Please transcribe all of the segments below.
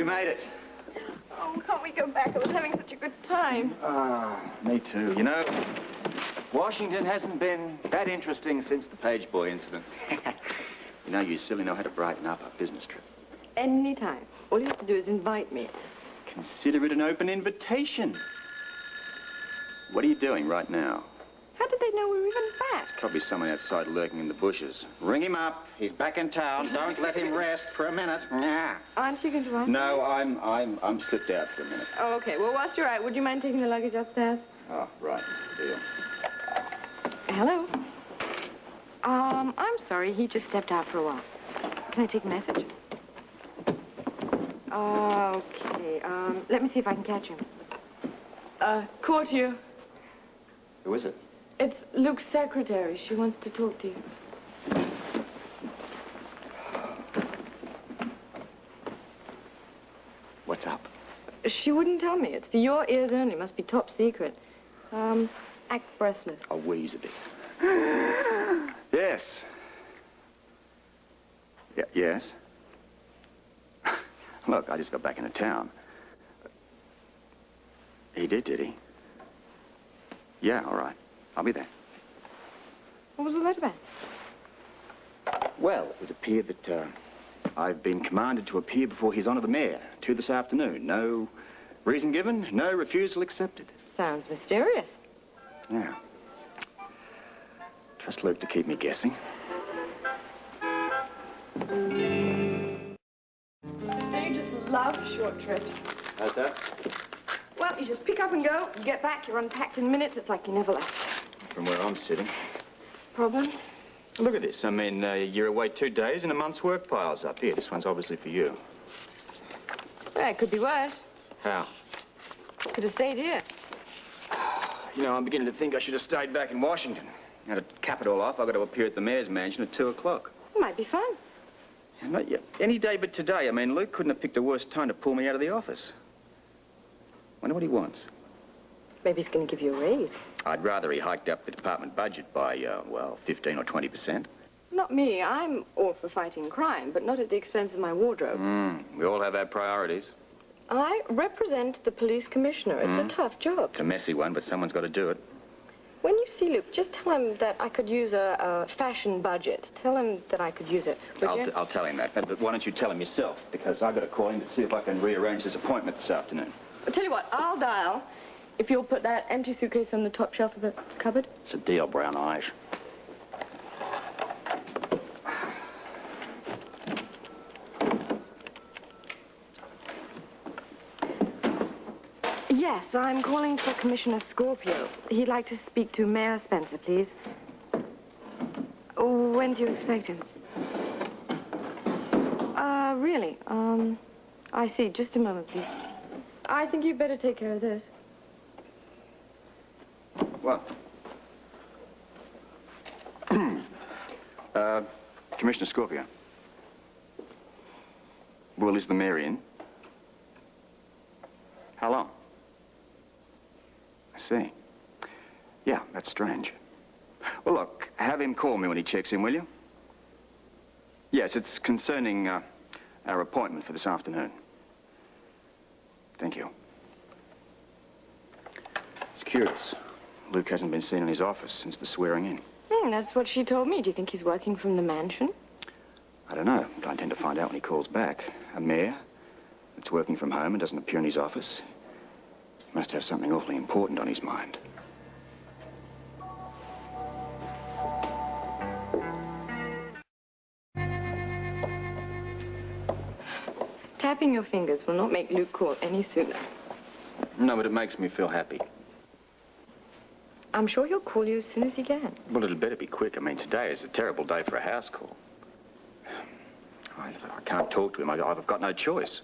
We made it. Oh, can't we go back? I was having such a good time. Me too. You know, Washington hasn't been that interesting since the Page Boy incident. You know, you silly know how to brighten up a business trip. Anytime. All you have to do is invite me. Consider it an open invitation. What are you doing right now? How did they know we were even back? Probably someone outside lurking in the bushes. Ring him up. He's back in town. Don't let him rest for a minute. Nah. Aren't you going to ask? No, I'm slipped out for a minute. Oh, okay. Well, whilst you're out, would you mind taking the luggage upstairs? Oh, right. Deal. Hello? I'm sorry. He just stepped out for a while. Can I take a message? Okay. Let me see if I can catch him. Courtier. Who is it? It's Luke's secretary. She wants to talk to you. What's up? She wouldn't tell me. It's for your ears only. Must be top secret. Act breathless. I'll wheeze a bit. Yes. Yes. Look, I just got back into town. He did he? Yeah, all right. I'll be there. What was all that about? Well, it would appear that I've been commanded to appear before His Honor the Mayor, 2 this afternoon. No reason given, no refusal accepted. Sounds mysterious. Yeah. Trust Luke to keep me guessing. You just love short trips. How's that? Well, you just pick up and go. You get back, you're unpacked in minutes. It's like you never left. From where I'm sitting. Problem? Look at this. I mean, you're away 2 days and a month's work piles up. Here, this one's obviously for you. Yeah, it could be worse. How? Could have stayed here. You know, I'm beginning to think I should have stayed back in Washington. Now, to cap it all off, I've got to appear at the mayor's mansion at 2 o'clock. It might be fun. Not yet. Any day but today. I mean, Luke couldn't have picked a worse time to pull me out of the office. Wonder what he wants. Maybe he's going to give you a raise. I'd rather he hiked up the department budget by, well, 15 or 20%. Not me. I'm all for fighting crime, but not at the expense of my wardrobe. We all have our priorities. I represent the police commissioner. It's a tough job. It's a messy one, but someone's got to do it. When you see Luke, just tell him that I could use a fashion budget. Tell him that I could use it. I'll tell him that. But why don't you tell him yourself? Because I've got to call him to see if I can rearrange his appointment this afternoon. I'll tell you what, I'll dial if you'll put that empty suitcase on the top shelf of the cupboard. It's a deal, Brown Eyes. Yes, I'm calling for Commissioner Scorpio. He'd like to speak to Mayor Spencer, please. When do you expect him? Really? I see. Just a moment, please. I think you'd better take care of this. What? Commissioner Scorpio. Well, is the mayor in? How long? I see. Yeah, that's strange. Well, look, have him call me when he checks in, will you? Yes, it's concerning our appointment for this afternoon. Thank you. It's curious. Luke hasn't been seen in his office since the swearing in. That's what she told me. Do you think he's working from the mansion? I don't know, but I intend to find out when he calls back. A mayor that's working from home and doesn't appear in his office must have something awfully important on his mind. Tapping your fingers will not make Luke call any sooner. No, but it makes me feel happy. I'm sure he'll call you as soon as he can. Well, it'll better be quick. I mean, today is a terrible day for a house call. I can't talk to him. I've got no choice.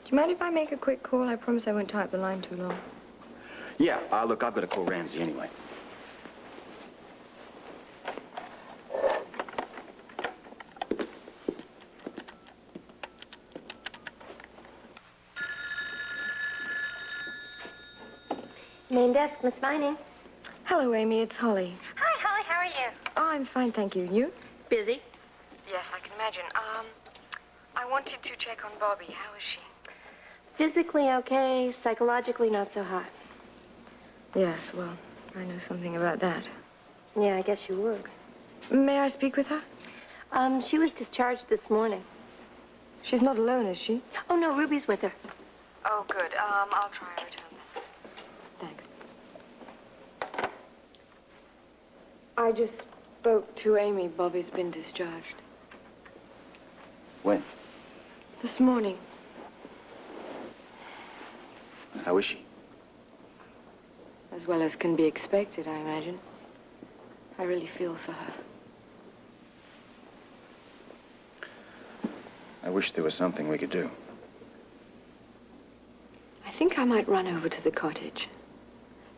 Do you mind if I make a quick call? I promise I won't tie up the line too long. Yeah, look, I've got to call Ramsey anyway. Main desk, Miss Vining. Hello, Amy. It's Holly. Hi, Holly. How are you? Oh, I'm fine, thank you. You? Busy. Yes, I can imagine. I wanted to check on Bobby. How is she? Physically okay, psychologically not so hot. Yes, well, I know something about that. Yeah, I guess you would. May I speak with her? She was discharged this morning. She's not alone, is she? Oh, no, Ruby's with her. Oh, good. I'll try her return. Thanks. I just spoke to Amy. Bobby's been discharged. When? This morning. How is she? As well as can be expected, I imagine. I really feel for her. I wish there was something we could do. I think I might run over to the cottage.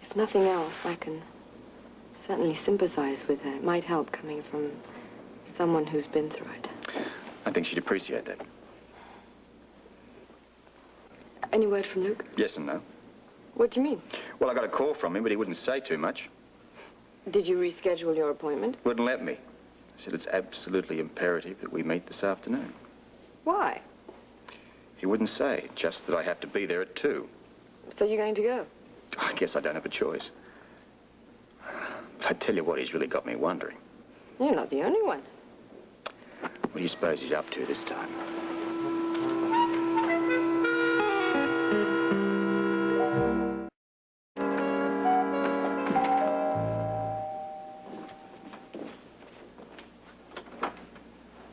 If nothing else, I can certainly sympathize with her. It might help coming from someone who's been through it. I think she'd appreciate that. Any word from Luke? Yes and no. What do you mean? Well, I got a call from him, but he wouldn't say too much. Did you reschedule your appointment? Wouldn't let me. Said it's absolutely imperative that we meet this afternoon. Why? He wouldn't say, just that I have to be there at 2. So you're going to go? I guess I don't have a choice. But I tell you what, he's really got me wondering. You're not the only one. What do you suppose he's up to this time?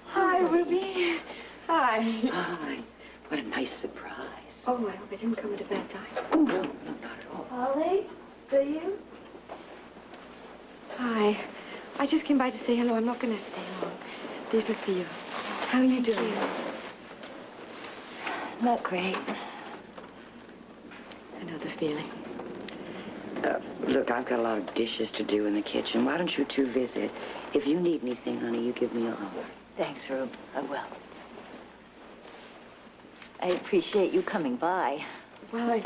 Hi, Ruby. Hi. Hi. What a nice surprise. Oh, I hope I didn't come at a bad time. Oh, no, not at all. Holly, for you? Hi. I just came by to say hello. I'm not going to stay long. These are for you. How are you doing? Not great. I know the feeling. Look, I've got a lot of dishes to do in the kitchen. Why don't you two visit? If you need anything, honey, you give me a holler. Thanks, Rube. I will. I appreciate you coming by. Well,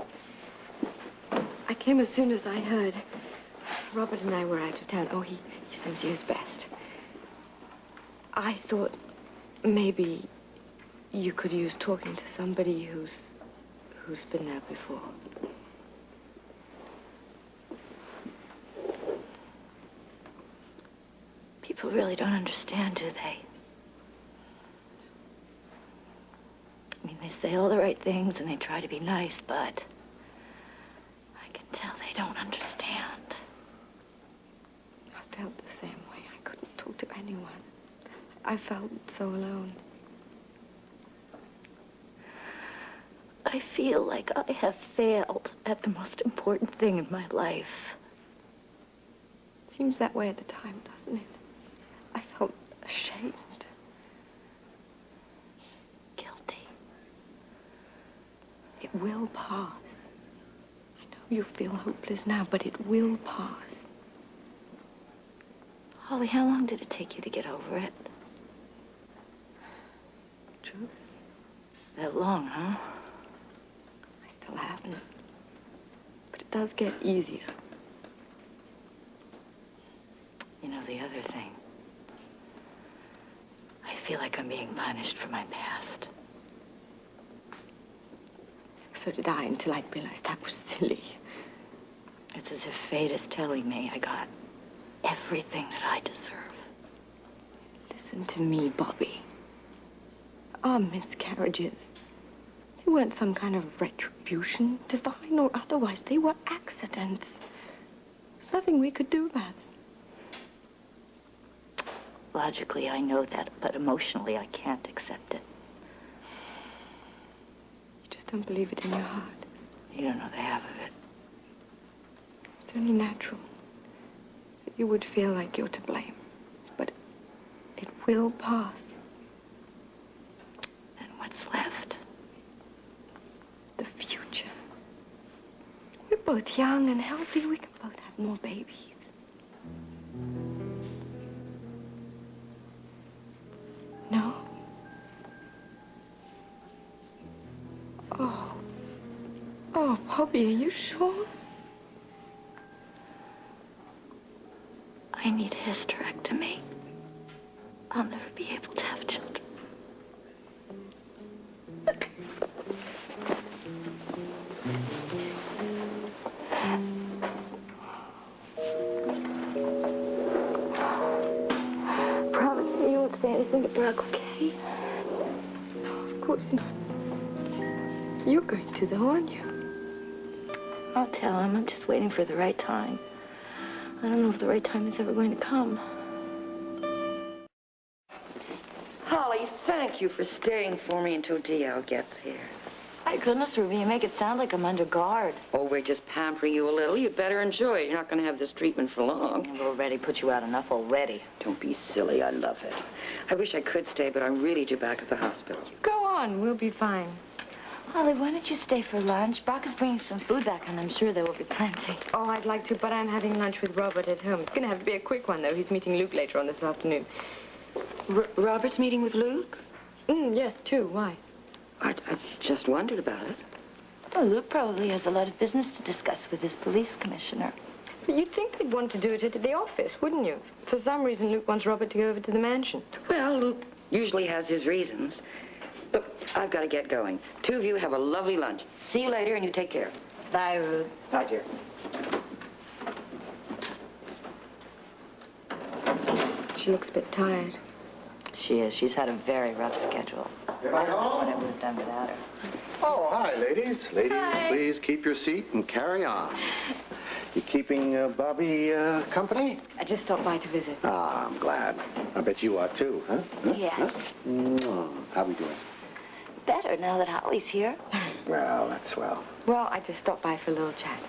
I came as soon as I heard. Robert and I were out of town. Oh, he sends you his best. I thought maybe you could use talking to somebody who's been there before. People really don't understand, do they? I mean, they say all the right things and they try to be nice, but I can tell they don't understand. I felt the same way. I couldn't talk to anyone. I felt so alone. I feel like I have failed at the most important thing in my life. Seems that way at the time, doesn't it? I felt ashamed. Guilty. It will pass. I know you feel hopeless now, but it will pass. Holly, how long did it take you to get over it? True. That long, huh? I still haven't. But it does get easier. You know, the other thing. I feel like I'm being punished for my past. So did I, until I realized that was silly. It's as if fate is telling me I got everything that I deserve. Listen to me, Bobby. Our miscarriages, they weren't some kind of retribution, divine or otherwise. They were accidents. There's nothing we could do about it. Logically, I know that, but emotionally, I can't accept it. You just don't believe it in your heart. You don't know the half of it. It's only natural that you would feel like you're to blame. But it will pass. Then what's left? The future. We're both young and healthy. We can both have more babies. No? Oh, Bobby, are you sure? I need a hysterectomy. I'll never be able to have children. Doug okay? No, of course not. You're going to, though, aren't you? I'll tell him. I'm just waiting for the right time. I don't know if the right time is ever going to come. Holly, thank you for staying for me until DL gets here. My goodness, Ruby, you make it sound like I'm under guard. Oh, we're just pampering you a little. You'd better enjoy it. You're not going to have this treatment for long. I've already put you out enough already. Don't be silly. I love it. I wish I could stay, but I'm really due back at the hospital. Go on. We'll be fine. Holly, why don't you stay for lunch? Brock is bringing some food back, and I'm sure there will be plenty. Oh, I'd like to, but I'm having lunch with Robert at home. It's going to have to be a quick one, though. He's meeting Luke later on this afternoon. Robert's meeting with Luke? Yes, too. Why? I just wondered about it. Well, Luke probably has a lot of business to discuss with his police commissioner. But you'd think they'd want to do it at the office, wouldn't you? For some reason, Luke wants Robert to go over to the mansion. Well, Luke usually has his reasons. Look, I've got to get going. Two of you have a lovely lunch. See you later, and you take care. Bye, Ruth. Bye, dear. She looks a bit tired. She is. She's had a very rough schedule. I don't know what I would have done without her. Oh, hi, ladies. Ladies, Hi. please keep your seat and carry on. You keeping Bobby company? I just stopped by to visit. Ah, I'm glad. I bet you are, too, huh? Yes. Huh? How we doing? Better now that Holly's here. Well, that's swell. Well, I just stopped by for a little chat.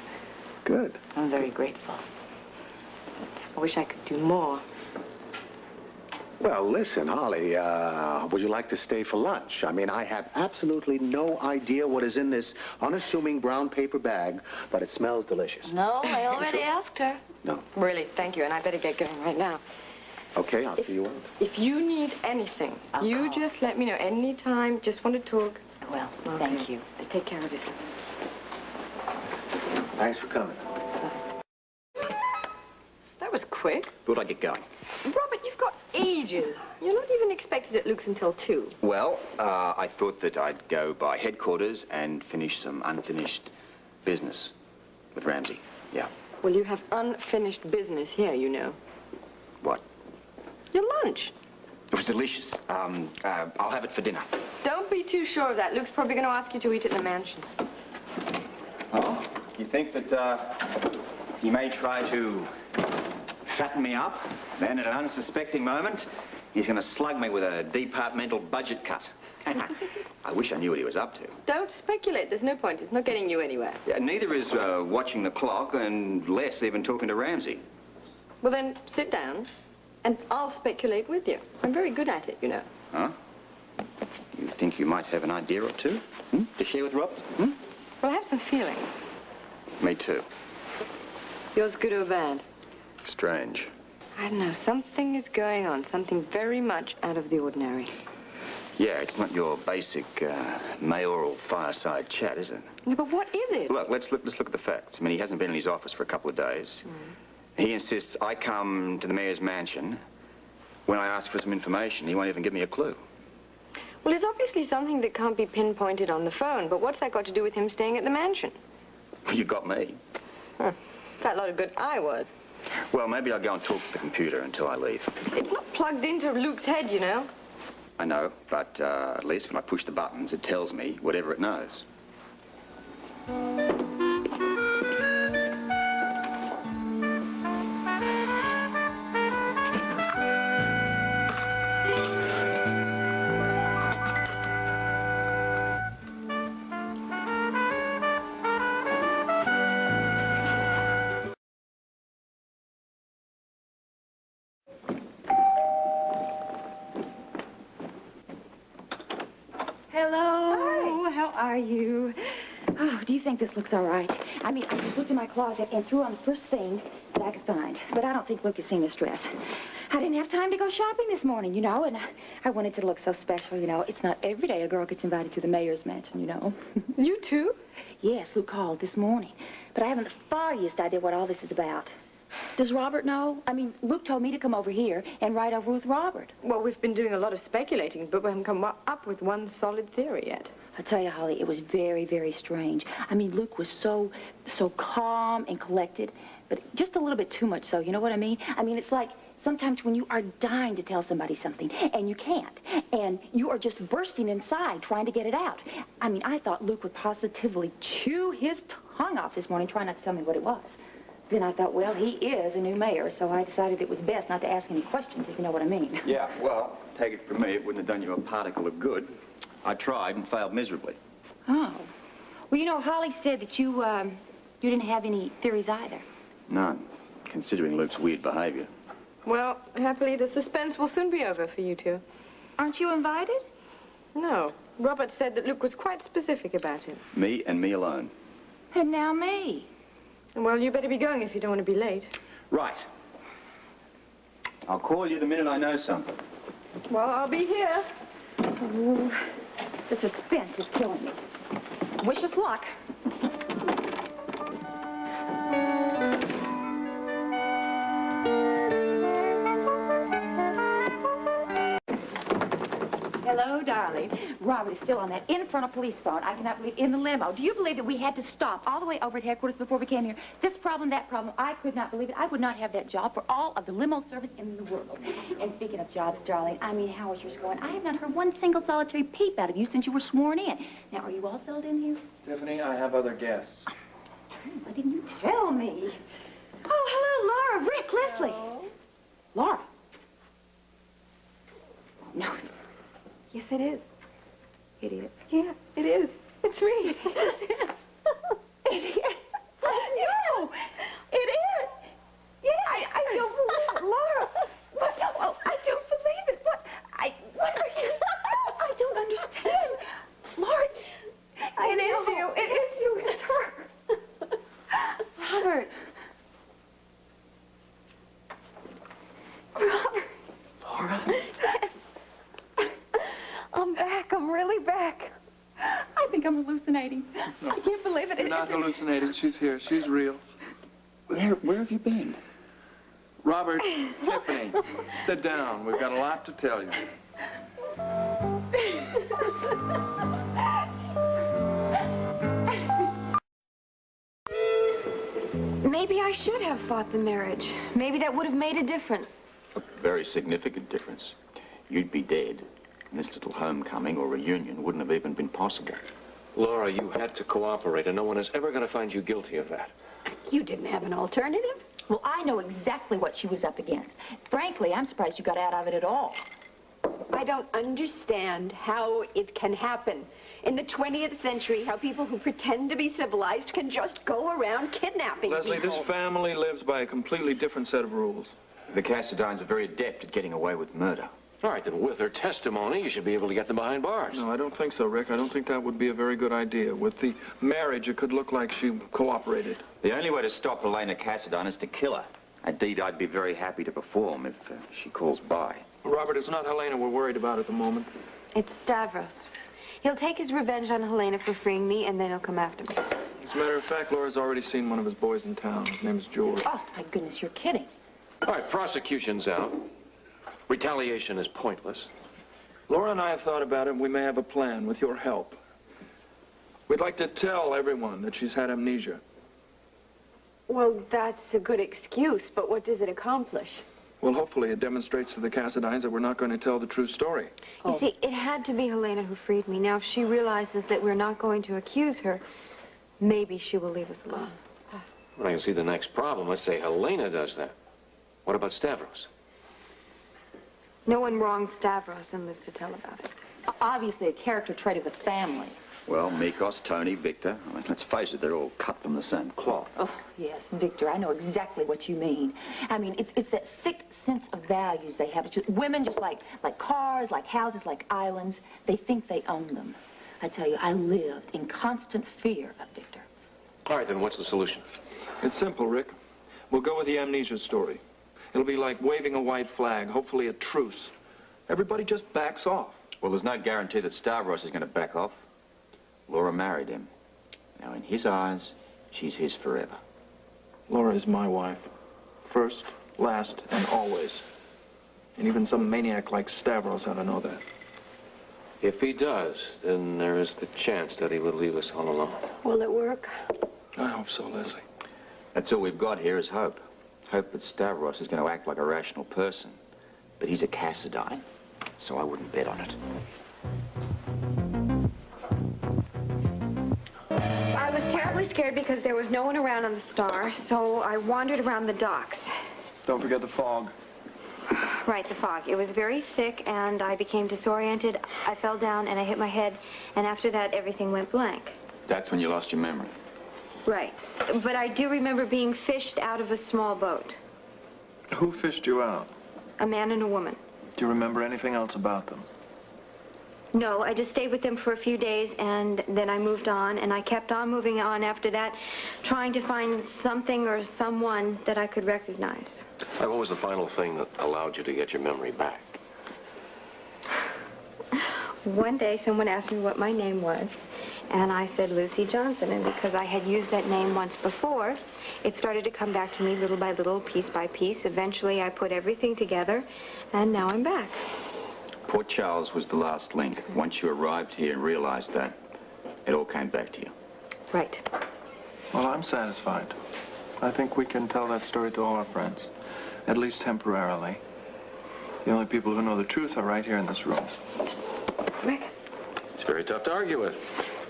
Good. I'm very grateful. I wish I could do more. Well, listen, Holly, would you like to stay for lunch? I mean, I have absolutely no idea what is in this unassuming brown paper bag, but it smells delicious. No, I already asked her. No. Really, thank you, and I better get going right now. Okay, I'll see you out. If you need anything, I'll you call. just let me know anytime. Just want to talk. Well, Okay. thank you. Take care of yourself. Thanks for coming. That was quick. Thought I'd get going. Robert, you've got ages. You're not even expected at Luke's until 2. Well, I thought that I'd go by headquarters and finish some unfinished business with Ramsey. Yeah. Well, you have unfinished business here, you know. What? Your lunch. It was delicious. I'll have it for dinner. Don't be too sure of that. Luke's probably going to ask you to eat at the mansion. Oh? You think that, he may try to fatten me up, then at an unsuspecting moment, he's going to slug me with a departmental budget cut. I wish I knew what he was up to. Don't speculate. There's no point. It's not getting you anywhere. Yeah, neither is watching the clock, and less even talking to Ramsey. Well, then, sit down, and I'll speculate with you. I'm very good at it, you know. Huh? You think you might have an idea or two? To share with Robert? Well, I have some feelings. Me too. Yours good or bad? Strange. I don't know. Something is going on. Something very much out of the ordinary. Yeah, it's not your basic mayoral fireside chat, is it? Yeah, but what is it? Look, let's look at the facts. I mean, he hasn't been in his office for a couple of days. He insists I come to the mayor's mansion. When I ask for some information, he won't even give me a clue. Well, it's obviously something that can't be pinpointed on the phone, but what's that got to do with him staying at the mansion? You got me. That lot of good I was. Well, maybe I'll go and talk to the computer until I leave. It's not plugged into Luke's head, you know. I know, but at least when I push the buttons, it tells me whatever it knows. Hello. Hi. How are you? Oh, do you think this looks all right? I mean, I just looked in my closet and threw on the first thing that I could find. But I don't think Luke has seen this dress. I didn't have time to go shopping this morning, you know, and I wanted to look so special, you know. It's not every day a girl gets invited to the mayor's mansion, you know. You too? Yes, Luke called this morning. But I haven't the foggiest idea what all this is about. Does Robert know? I mean, Luke told me to come over here and ride over with Robert. Well, we've been doing a lot of speculating, but we haven't come up with one solid theory yet. I tell you, Holly, it was very, very strange. I mean, Luke was so calm and collected, but just a little bit too much so, you know what I mean? I mean, it's like Sometimes when you are dying to tell somebody something, and you can't, and you are just bursting inside trying to get it out. I mean, I thought Luke would positively chew his tongue off this morning trying not to tell me what it was. Then I thought, well, he is a new mayor, so I decided it was best not to ask any questions, if you know what I mean. Yeah, well, take it from me, it wouldn't have done you a particle of good. I tried and failed miserably. Oh. Well, you know, Holly said that you didn't have any theories either. None, considering Luke's weird behavior. Well, happily, the suspense will soon be over for you two. Aren't you invited? No. Robert said that Luke was quite specific about him. Me and me alone. And now me. Well, you better be going if you don't want to be late. Right. I'll call you the minute I know something. Well, I'll be here. Oh, the suspense is killing me. Wish us luck. Hello, darling. Robert is still on that infernal police phone. I cannot believe, in the limo. Do you believe that we had to stop all the way over at headquarters before we came here? This problem, that problem. I could not believe it. I would not have that job for all of the limo service in the world. And speaking of jobs, darling, I mean, how is yours going? I have not heard one single solitary peep out of you since you were sworn in. Now, are you all settled in here? Tiffany, I have other guests. Why didn't you tell me? Oh, hello, Laura, Rick, Leslie. Hello. Laura. No. Yes, it is. It is. Yeah, it is. It's me. It is. No, it is. Yeah, I don't believe it, Laura. What? Oh, I don't believe it. What are you? I don't understand. Laura, it is you. It is you. It's her. Robert. Robert. Laura? I'm back. I'm really back. I think I'm hallucinating. No. I can't believe it. You're not hallucinating. She's here. She's real. Where have you been? Robert, Tiffany, sit down. We've got a lot to tell you. Maybe I should have fought the marriage. Maybe that would have made a difference. A very significant difference. You'd be dead. And this little homecoming or reunion wouldn't have even been possible. Laura, you had to cooperate, and no one is ever going to find you guilty of that. You didn't have an alternative? Well, I know exactly what she was up against. Frankly, I'm surprised you got out of it at all. I don't understand how it can happen. In the 20th century, how people who pretend to be civilized can just go around kidnapping Leslie, people. this family lives by a completely different set of rules. The Cassidines are very adept at getting away with murder. All right, then with her testimony, you should be able to get them behind bars. No, I don't think so, Rick. I don't think that would be a very good idea. With the marriage, it could look like she cooperated. The only way to stop Helena Cassidine is to kill her. A deed I'd be very happy to perform if she calls by. Robert, it's not Helena we're worried about at the moment. It's Stavros. He'll take his revenge on Helena for freeing me, and then he'll come after me. As a matter of fact, Laura's already seen one of his boys in town. His name is George. Oh, my goodness, you're kidding. All right, prosecution's out. Retaliation is pointless. Laura and I have thought about it, and we may have a plan with your help. We'd like to tell everyone that she's had amnesia. Well, that's a good excuse, but what does it accomplish? Well, hopefully it demonstrates to the Cassidines that we're not going to tell the true story. You see, it had to be Helena who freed me. Now, if she realizes that we're not going to accuse her, maybe she will leave us alone. Well, I can see the next problem. Let's say Helena does that. What about Stavros? No one wrongs Stavros and lives to tell about it. Obviously a character trait of the family. Well, Mikos, Tony, Victor, I mean, let's face it, they're all cut from the same cloth. Oh, yes, Victor, I know exactly what you mean. I mean, it's that sick sense of values they have. It's just, women just like cars, like houses, like islands. They think they own them. I tell you, I lived in constant fear of Victor. All right, then what's the solution? It's simple, Rick. We'll go with the amnesia story. It'll be like waving a white flag, hopefully a truce. Everybody just backs off. Well, there's no guarantee that Stavros is going to back off. Laura married him. Now, in his eyes, she's his forever. Laura is my wife. First, last, and always. And even some maniac like Stavros ought to know that. If he does, then there is the chance that he will leave us all alone. Will it work? I hope so, Leslie. That's all we've got here is hope. hope that Stavros is going to act like a rational person. But he's a Cassadine, so I wouldn't bet on it. I was terribly scared because there was no one around on the Star, so I wandered around the docks. Don't forget the fog. Right, the fog. It was very thick, and I became disoriented. I fell down, and I hit my head, and after that, everything went blank. That's when you lost your memory. Right. But I do remember being fished out of a small boat. Who fished you out? A man and a woman. Do you remember anything else about them? No, I just stayed with them for a few days, and then I moved on, and I kept on moving on after that, trying to find something or someone that I could recognize. What was the final thing that allowed you to get your memory back? One day, someone asked me what my name was, and I said Lucy Johnson, and because I had used that name once before, it started to come back to me little by little, piece by piece. Eventually, I put everything together, and now I'm back. Port Charles was the last link. Once you arrived here and realized that, it all came back to you. Right. Well, I'm satisfied. I think we can tell that story to all our friends, at least temporarily. The only people who know the truth are right here in this room. Rick? It's very tough to argue with.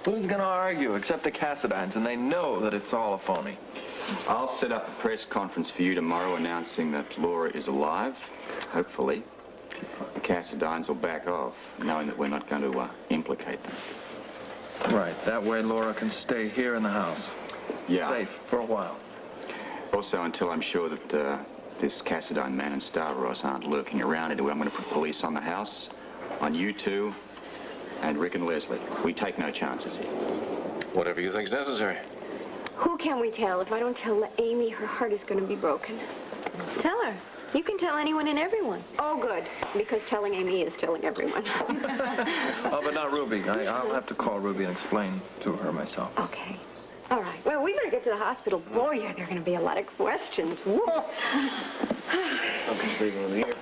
Who's going to argue except the Cassadines, and they know that it's all a phony. I'll set up a press conference for you tomorrow announcing that Laura is alive, hopefully. The Cassadines will back off, knowing that we're not going to implicate them. Right. That way Laura can stay here in the house. Yeah. Safe for a while. Also, until I'm sure that this Cassadine man and Stavros aren't lurking around anywhere, I'm going to put police on the house, on you two, and Rick and Leslie. We take no chances here. Whatever you think's necessary. Who can we tell? If I don't tell Amy, her heart is going to be broken. Tell her. You can tell anyone and everyone. Oh, good. Because telling Amy is telling everyone. Oh, but not Ruby. I'll have to call Ruby and explain to her myself. Okay. All right. Well, we better get to the hospital. Boy, are there going to be a lot of questions. Whoa. I'll be sleeping in here.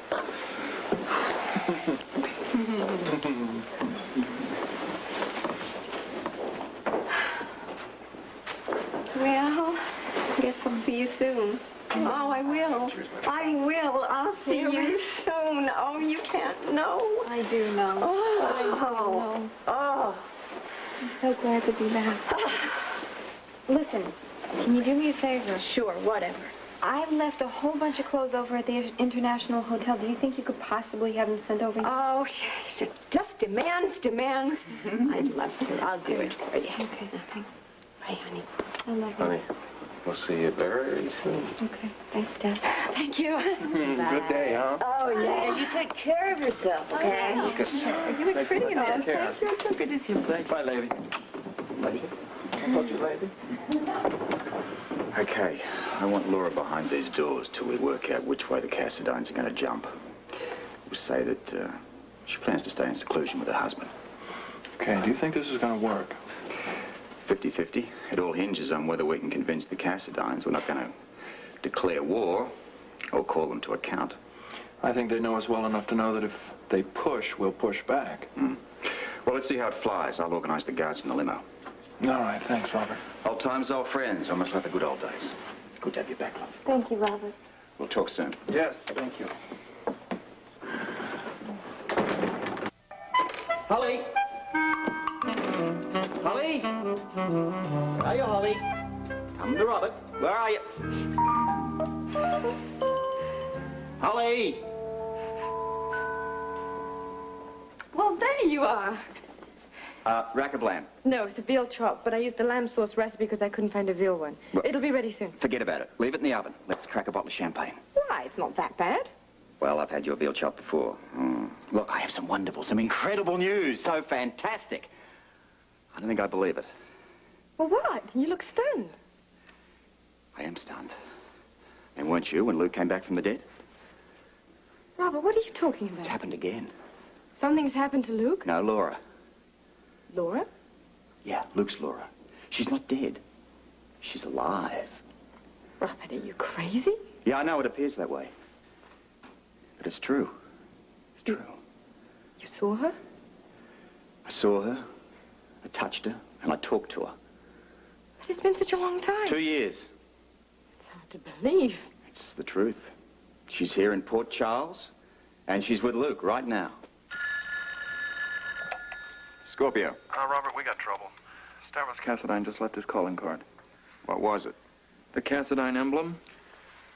Well, guess I'll see you soon. Oh, I will. I will. I'll see you soon. Oh, you can't know. I do know. Oh. I do know. Oh. I'm so glad to be back. Listen, can you do me a favor? Sure, whatever. I left a whole bunch of clothes over at the International Hotel. Do you think you could possibly have them sent over? Oh, just demands. I'd love to. I'll do it for you. Okay. Bye, honey. I love you. Honey, we'll see you very soon. Okay. Thanks, Dad. Thank you. Good day, huh? Oh, yeah. You take care of yourself, okay? You look pretty enough. Take care. Thank you. I'm so good to see you. Good. Bye, lady. Lady. I told you, lady. Okay, I want Laura behind these doors till we work out which way the Cassadines are going to jump. We'll say that she plans to stay in seclusion with her husband. Okay, do you think this is going to work? 50-50. It all hinges on whether we can convince the Cassadines we're not going to declare war or call them to account. I think they know us well enough to know that if they push, we'll push back. Well, let's see how it flies. I'll organize the guards in the limo. All right, thanks, Robert. Old times, old friends. Almost like the good old days. Good to have you back, love. Thank you, Robert. We'll talk soon. Yes, thank you. Holly! Holly! Are you, Holly? Come to Robert. Where are you? Holly! Well, there you are. Rack of lamb. No, it's a veal chop, but I used the lamb sauce recipe because I couldn't find a veal one. Well, It'll be ready soon. Forget about it. Leave it in the oven. Let's crack a bottle of champagne. Why? It's not that bad. Well, I've had your veal chop before. Look, I have some incredible news. So fantastic. I don't think I believe it. Well, what? You look stunned. I am stunned. And weren't you when Luke came back from the dead? Robert, what are you talking about? It's happened again. Something's happened to Luke? No, Laura. Laura? Yeah, Luke's Laura. She's not dead. She's alive. Robert, are you crazy? Yeah, I know it appears that way. But it's true. It's true. You saw her? I saw her, I touched her, and I talked to her. But it's been such a long time. 2 years. It's hard to believe. It's the truth. She's here in Port Charles, and she's with Luke right now. Scorpio. Robert, we got trouble. Stavros Cassadine just left his calling card. What was it? The Cassadine emblem?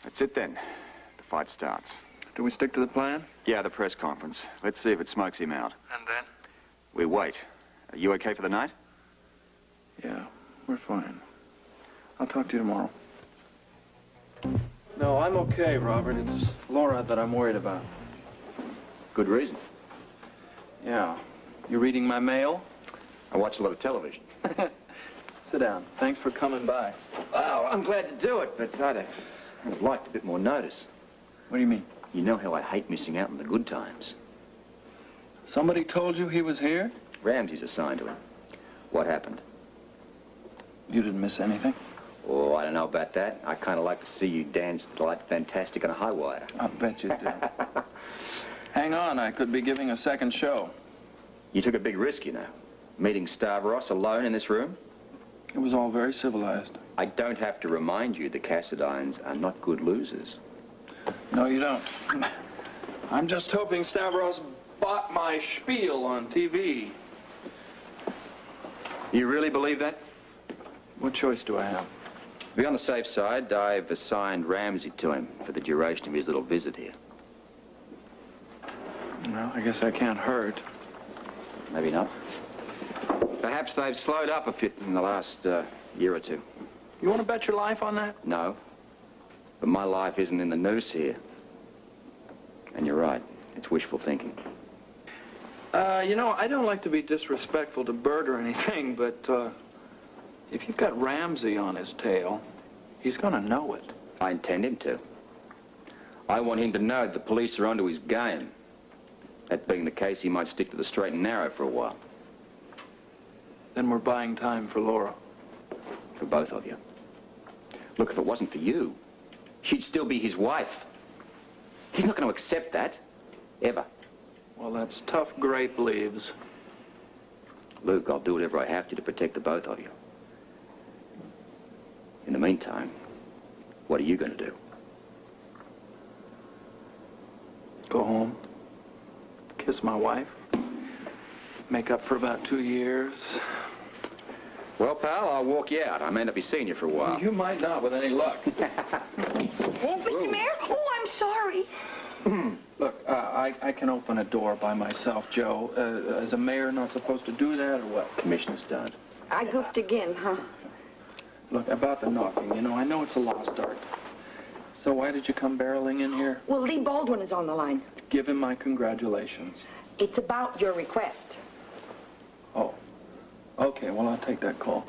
That's it then. The fight starts. Do we stick to the plan? Yeah, the press conference. Let's see if it smokes him out. And then? We wait. Are you okay for the night? Yeah, we're fine. I'll talk to you tomorrow. No, I'm okay, Robert. It's Laura that I'm worried about. Good reason. Yeah. You reading my mail? I watch a lot of television. Sit down. Thanks for coming by. Oh, I'm glad to do it, but I'd have liked a bit more notice. What do you mean? You know how I hate missing out on the good times. Somebody told you he was here? Ramsey's assigned to him. What happened? You didn't miss anything? Oh, I don't know about that. I kind of like to see you dance like fantastic on a high wire. I bet you do. Hang on, I could be giving a second show. You took a big risk, you know. Meeting Stavros alone in this room? It was all very civilized. I don't have to remind you the Cassadines are not good losers. No, you don't. I'm just hoping Stavros bought my spiel on TV. You really believe that? What choice do I have? To be on the safe side, I've assigned Ramsey to him for the duration of his little visit here. Well, I guess I can't hurt. Maybe not. Perhaps they've slowed up a bit in the last year or two. You want to bet your life on that? No. But my life isn't in the noose here. And you're right. It's wishful thinking. You know, I don't like to be disrespectful to Bert or anything, but if you've got Ramsey on his tail, he's going to know it. I intend him to. I want him to know that the police are onto his game. That being the case, he might stick to the straight and narrow for a while. Then we're buying time for Laura. For both of you. Look, if it wasn't for you, she'd still be his wife. He's not going to accept that. Ever. Well, that's tough grape leaves. Luke, I'll do whatever I have to protect the both of you. In the meantime, what are you going to do? Go home. Kiss my wife. Make up for about 2 years. Well, pal, I'll walk you out. I may not be seeing you for a while. You might not with any luck. Oh, Mr. Mayor? Oh, I'm sorry. Look, I can open a door by myself, Joe. As a mayor, not supposed to do that, or what? Commissioner's done. I goofed again, huh? Look, about the knocking, you know, I know it's a lost art. So why did you come barreling in here? Well, Lee Baldwin is on the line. Give him my congratulations. It's about your request. Oh. Okay, well, I'll take that call.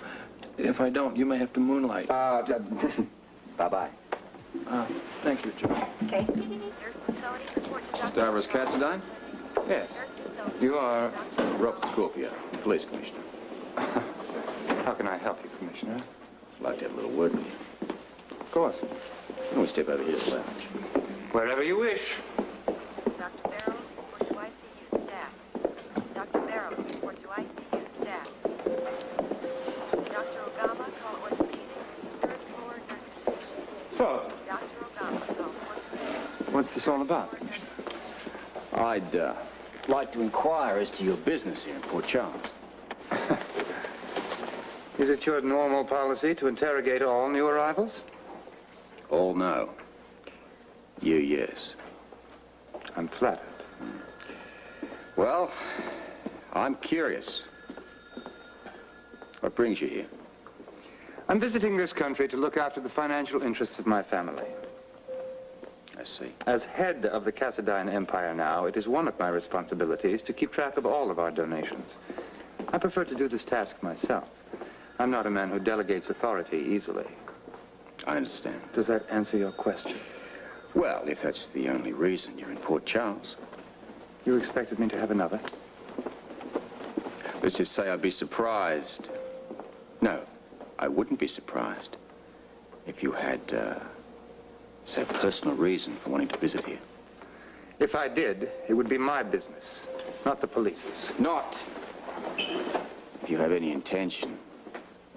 If I don't, you may have to moonlight. Bye-bye. Thank you, Joe. Okay. Stavros Cassadine? Yes. You are Robert Scorpio, police commissioner. How can I help you, Commissioner? I'd like to have a little word with you. Of course. Why don't we step over here to the lounge? Wherever you wish. Dr. Barrows, report to ICU staff. Dr. Barrows, report to ICU staff. Dr. Ogama, call orthopedics, third floor nursing station. So, Dr. Ogama, call orthopedics. what's this all about? I'd like to inquire as to your business here in Port Charles. Is it your normal policy to interrogate all new arrivals? All no. You, yes. I'm flattered. Well, I'm curious. What brings you here? I'm visiting this country to look after the financial interests of my family. I see. As head of the Cassadine Empire now, it is one of my responsibilities to keep track of all of our donations. I prefer to do this task myself. I'm not a man who delegates authority easily. I understand. Does that answer your question? Well, if that's the only reason you're in Port Charles. You expected me to have another? Let's just say I'd be surprised. No, I wouldn't be surprised if you had, say, a personal reason for wanting to visit here. If I did, it would be my business, not the police's. Not if you have any intention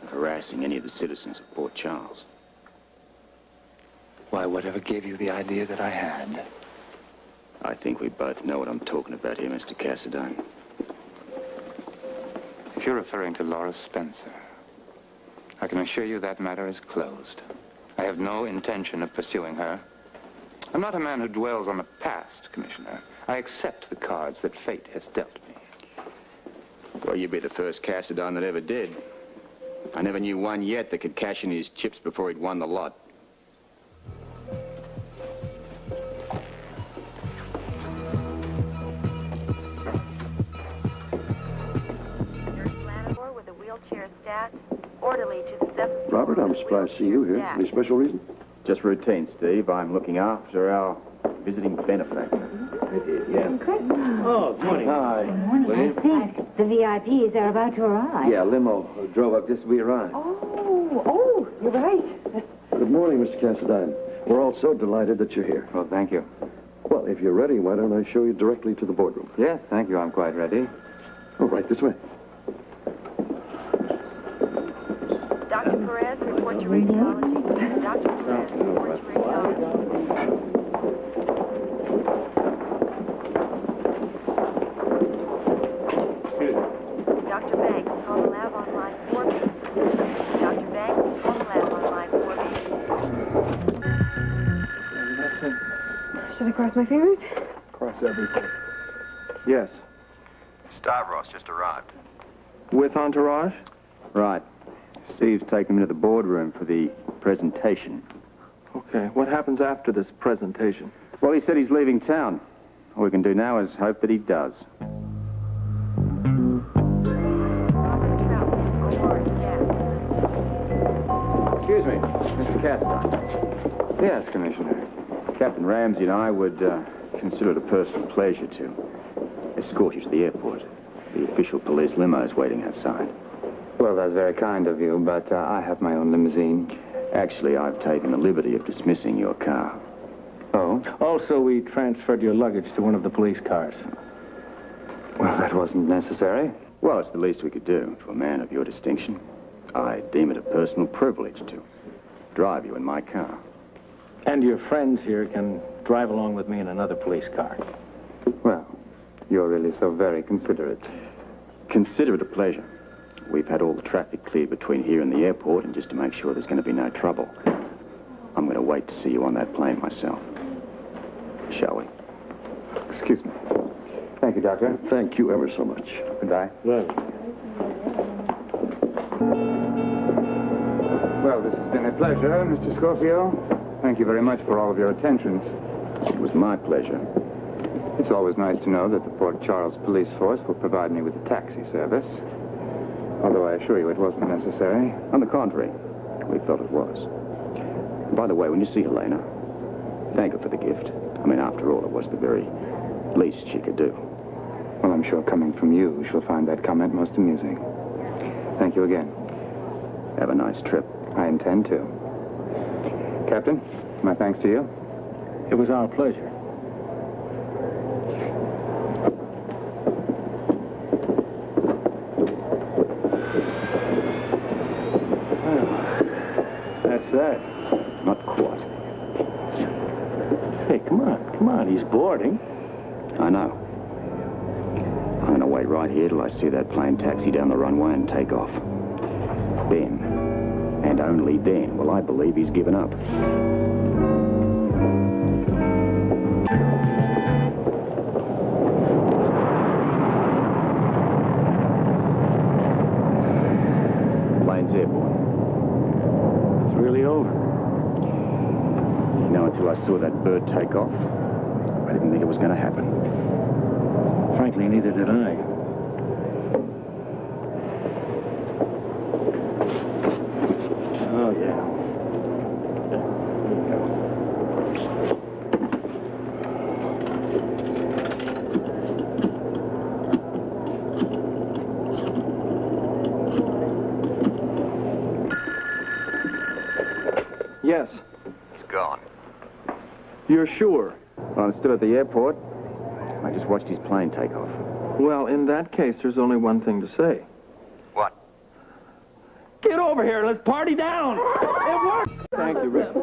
of harassing any of the citizens of Port Charles. Why, whatever gave you the idea that I had? I think we both know what I'm talking about here, Mr. Cassadine. If you're referring to Laura Spencer, I can assure you that matter is closed. I have no intention of pursuing her. I'm not a man who dwells on the past, Commissioner. I accept the cards that fate has dealt me. Well, you'd be the first Cassadine that ever did. I never knew one yet that could cash in his chips before he'd won the lot. With a wheelchair stat, orderly to the 7th. Robert, I'm surprised to see you here. Any special reason? Just routine, Steve. I'm looking after our visiting benefactor. Yeah. Oh, good morning. Hi. Morning. I think the VIPs are about to arrive. Yeah, limo drove up just as we arrived. Oh, you're right. Good morning, Mr. Cassadine. We're all so delighted that you're here. Well, thank you. Well, if you're ready, why don't I show you directly to the boardroom? Yes, thank you. I'm quite ready. Oh, right this way. Dr. Perez, report to radiology. Dr. Perez, report to radiology. Dr. Banks, on the lab on line 4B. Dr. Banks, on the lab on line 4B. Should I cross my fingers? Cross everything. Yes. Stavros just arrived. With entourage? Right. Steve's taken him to the boardroom for the presentation. Okay. What happens after this presentation? Well, he said he's leaving town. All we can do now is hope that he does. Excuse me, Mr. Cassadine. Yes, Commissioner. Captain Ramsey and I would consider it a personal pleasure to escort you to the airport. The official police limo is waiting outside. Well, that's very kind of you, but I have my own limousine. Actually, I've taken the liberty of dismissing your car. Oh? Also, we transferred your luggage to one of the police cars. Well, that wasn't necessary. Well, it's the least we could do to a man of your distinction. I deem it a personal privilege to drive you in my car. And your friends here can drive along with me in another police car. Well, you're really so very considerate. Consider it a pleasure. We've had all the traffic cleared between here and the airport, and just to make sure there's going to be no trouble, I'm going to wait to see you on that plane myself. Shall we? Excuse me. Thank you, Doctor. Thank you ever so much. Goodbye. Well, this has been a pleasure, Mr. Scorpio. Thank you very much for all of your attentions. It was my pleasure. It's always nice to know that the Port Charles Police Force will provide me with a taxi service. Although I assure you it wasn't necessary. On the contrary, we felt it was. By the way, when you see Helena, thank her for the gift. I mean, after all, it was the very least she could do. Well, I'm sure coming from you, she'll find that comment most amusing. Thank you again. Have a nice trip. I intend to. Captain, my thanks to you. it was our pleasure. That's that. Not quite. Hey, come on, he's boarding. I know. I'm going to wait right here till I see that plane taxi down the runway and take off. Then, and only then, will I believe he's given up. Plane's airborne. It's really over. You know, until I saw that bird take off, I didn't think it was going to happen. Frankly, neither did I. Oh, yeah. Yes. He's gone. You're sure? Well, I'm still at the airport. I just watched his plane take off. Well, in that case, there's only one thing to say. What? Get over here. Let's party down. It worked. Thank you, Rick.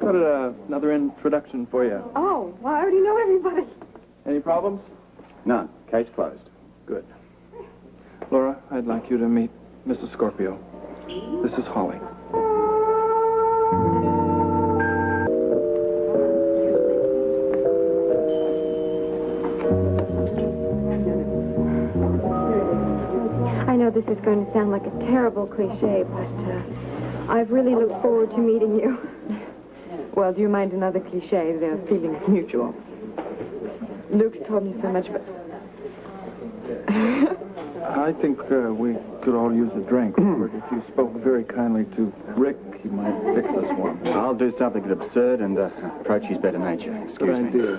Got another introduction for you. Oh, well, I already know everybody. Any problems? None. Case closed. Good. Laura, I'd like you to meet Mrs. Scorpio. This is Holly. I know this is going to sound like a terrible cliche, but I've really looked forward to meeting you. Well, do you mind another cliche? The feeling's mutual. Luke's told me so much, but... I think we could all use a drink. Robert. If you spoke very kindly to Rick, he might fix us one. I'll do something absurd and approach his better nature. Excuse me. Good idea.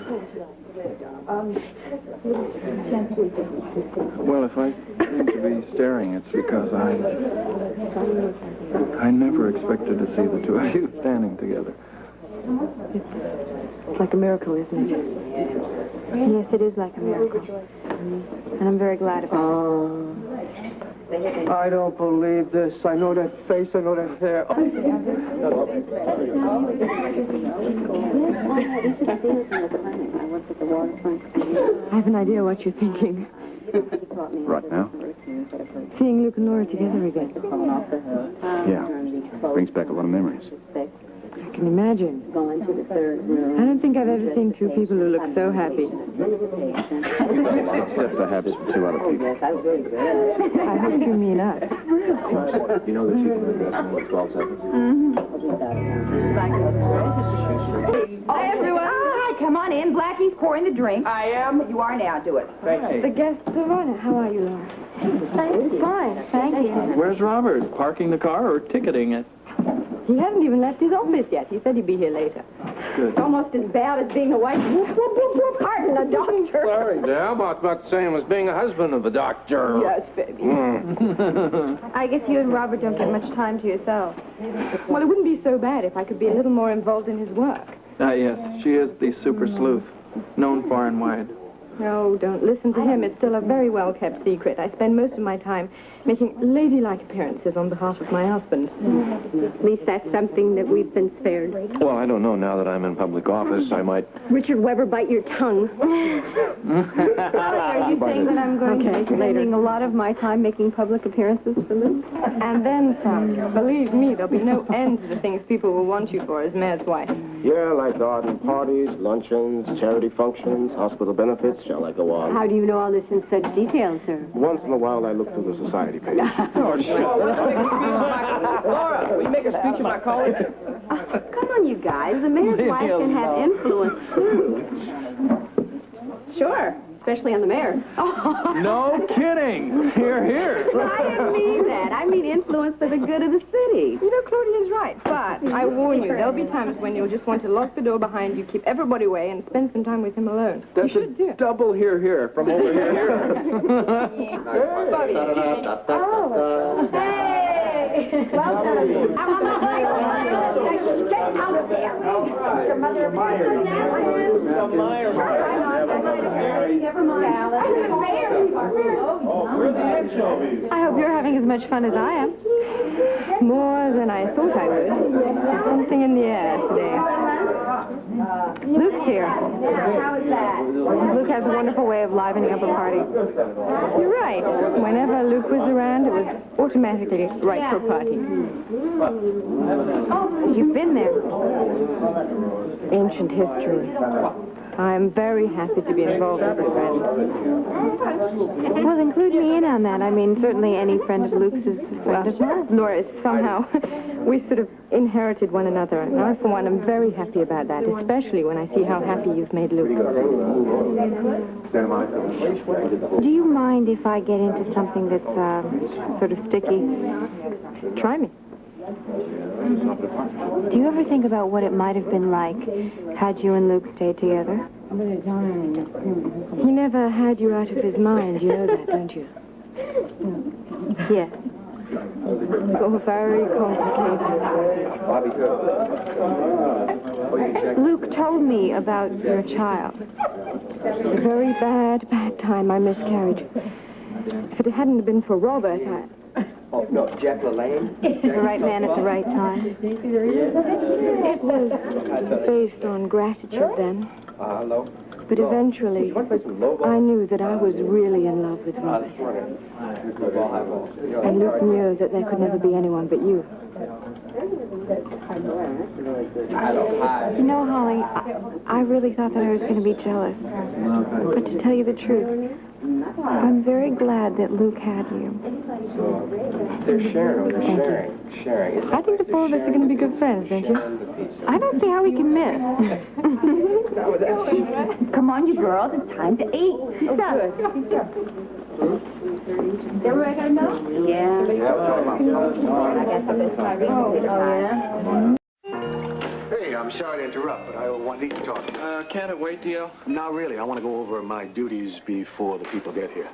Well, if I seem to be staring, it's because I never expected to see the two of you standing together. It's like a miracle, isn't it? Yes, it is like a miracle. And I'm very glad about it. I don't believe this. I know that face. I know that hair. I have an idea what you're thinking. Right now? Seeing Luke and Laura together again. Yeah. Brings back a lot of memories. I can imagine. I don't think I've ever seen two people who look so happy. Except perhaps for two other people. I hope you mean us. You know that you can invest in what 12 seconds? Hi, everyone. Hi, come on in. Blackie's pouring the drink. I am. You are now. Do it. Thank The guests are on. How are you, Laura? Fine, thank you. Where's Robert? Parking the car or ticketing it? He hasn't even left his office yet. He said he'd be here later. Good. It's almost as bad as being a wife. Whoop, whoop, whoop, whoop. Pardon, a doctor. Sorry, Dal, about the same as being a husband of a doctor. Yes, baby. I guess you and Robert don't get much time to yourself. Well, it wouldn't be so bad if I could be a little more involved in his work. Yes, she is the super sleuth, known far and wide. No, don't listen to him. It's still a very well-kept secret. I spend most of my time making ladylike appearances on behalf of my husband. At least that's something that we've been spared. Well, I don't know. Now that I'm in public office, I might... Richard Weber, bite your tongue. Are you saying that I'm going to be spending a lot of my time making public appearances for Luke? And then some. Believe me, there'll be no end to the things people will want you for as mayor's wife. Yeah, like garden parties, luncheons, charity functions, hospital benefits. Shall I go on? How do you know all this in such detail, sir? Once in a while, I look through the society page. Laura, will you make a speech at my college? Come on, you guys. The mayor's wife can have influence, too. Sure, especially on the mayor. No kidding. Hear, hear. I didn't mean that. I mean influence for the good of the city. You know, Claudia's right, but I warn you, there'll be times when you'll just want to lock the door behind you, keep everybody away, and spend some time with him alone. That's a double hear, hear from over here, here. Hey! Welcome. Get out of there. Your mother... Never mind. I hope you're having as much fun as I am. More than I thought I would. There's something in the air today. Luke's here. How is that? Luke has a wonderful way of livening up a party. You're right. Whenever Luke was around, it was automatically right for a party. You've been there. Ancient history. I'm very happy to be involved as a friend. Well, include me in on that. I mean, certainly any friend of Luke's is a friend of mine. Laura, somehow, we sort of inherited one another. And I, for one, am very happy about that, especially when I see how happy you've made Luke. Do you mind if I get into something that's sort of sticky? Try me. Do you ever think about what it might have been like had you and Luke stayed together? He never had you out of his mind. You know that, don't you? Yes. So very complicated. Luke told me about your child. It was a very bad time, my miscarriage. If it hadn't been for Robert, Oh, no, Jack LaLanne? the right man at the right time. It was based on gratitude then. Hello? But eventually, I knew that I was really in love with Robert. And Luke knew that there could never be anyone but you. You know, Holly, I really thought that I was going to be jealous. But to tell you the truth, I'm very glad that Luke had you. They're sharing. Sharing. I think the four of us are going to be good friends, don't you? I don't see how we can miss. Come on, you girls. It's time to eat. They're ready to know? Yeah. I guess I'll just try reading. Hey, I'm sorry to interrupt, but I need to talk. Can't it wait, Dio? Not really. I want to go over my duties before the people get here.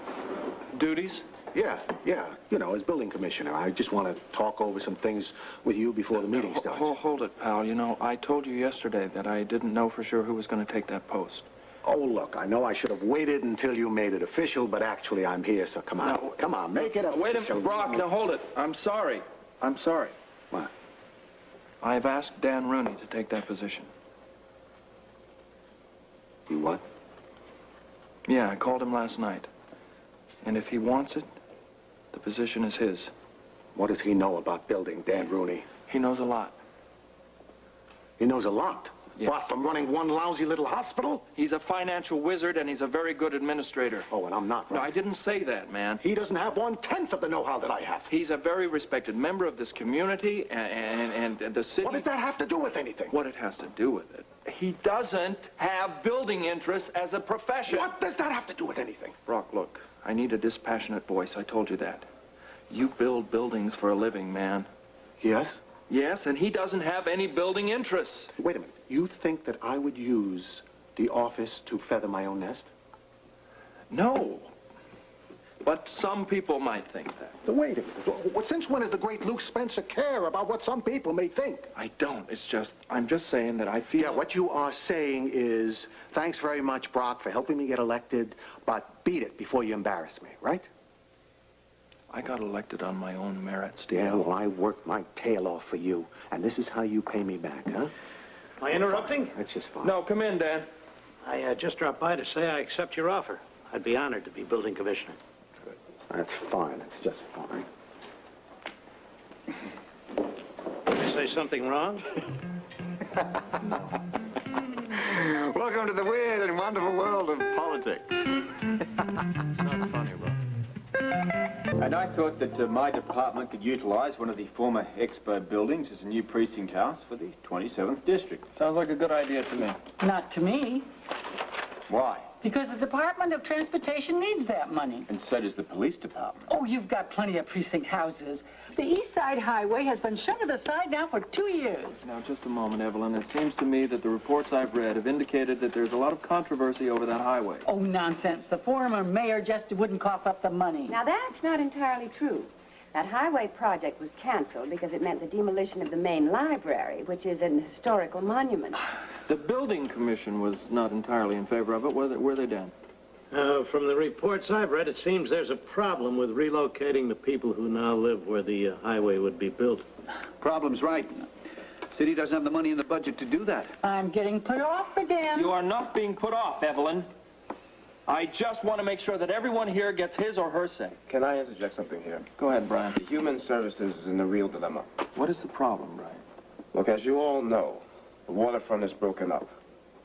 Duties? Yeah. You know, as building commissioner, I just want to talk over some things with you before the meeting starts. Hold it, pal. You know, I told you yesterday that I didn't know for sure who was going to take that post. Oh, look, I know I should have waited until you made it official, but actually I'm here, so come on. No, come on, make it official. Wait a minute, Brock. Now, hold it. I'm sorry. What? I've asked Dan Rooney to take that position. You what? Yeah, I called him last night. And if he wants it, the position is his. What does he know about building, Dan Rooney? He knows a lot. He knows a lot? Yes. What, from running one lousy little hospital? He's a financial wizard, and he's a very good administrator. Oh, and I'm not, right? No, I didn't say that, man. He doesn't have 1/10 of the know-how that I have. He's a very respected member of this community, and the city... What does that have to do with anything? What it has to do with it? He doesn't have building interests as a profession. What does that have to do with anything? Brock, look, I need a dispassionate voice. I told you that. You build buildings for a living, man. Yes? Yes, and he doesn't have any building interests. Wait a minute. You think that I would use the office to feather my own nest? No. But some people might think that. Wait a minute. Well, since when does the great Luke Spencer care about what some people may think? I don't. I'm just saying that I feel... Yeah, what you are saying is, thanks very much, Brock, for helping me get elected, but beat it before you embarrass me, right? I got elected on my own merits, Steve. Yeah, well, I worked my tail off for you, and this is how you pay me back, huh? Am I interrupting? That's just fine. No, come in, Dan. I just dropped by to say I accept your offer. I'd be honored to be building commissioner. Good. That's fine. That's just fine. Did I say something wrong? Welcome to the weird and wonderful world of politics. It's not funny, bro. And I thought that my department could utilize one of the former Expo buildings as a new precinct house for the 27th District. Sounds like a good idea to me. Not to me, Why? because the Department of Transportation needs that money. And so does the police department. Oh, you've got plenty of precinct houses. The East Side Highway has been shut to the side now for 2 years. Now, just a moment, Evelyn. It seems to me that the reports I've read have indicated that there's a lot of controversy over that highway. Oh, nonsense. The former mayor just wouldn't cough up the money. Now, that's not entirely true. That highway project was canceled because it meant the demolition of the main library, which is an historical monument. The building commission was not entirely in favor of it. Were they, Dan? From the reports I've read, it seems there's a problem with relocating the people who now live where the highway would be built. Problem's right. City doesn't have the money in the budget to do that. I'm getting put off for Dan. You are not being put off, Evelyn. I just want to make sure that everyone here gets his or her say. Can I interject something here? Go ahead, Brian. The human services is in a real dilemma. What is the problem, Brian? Look, as you all know, the waterfront is broken up.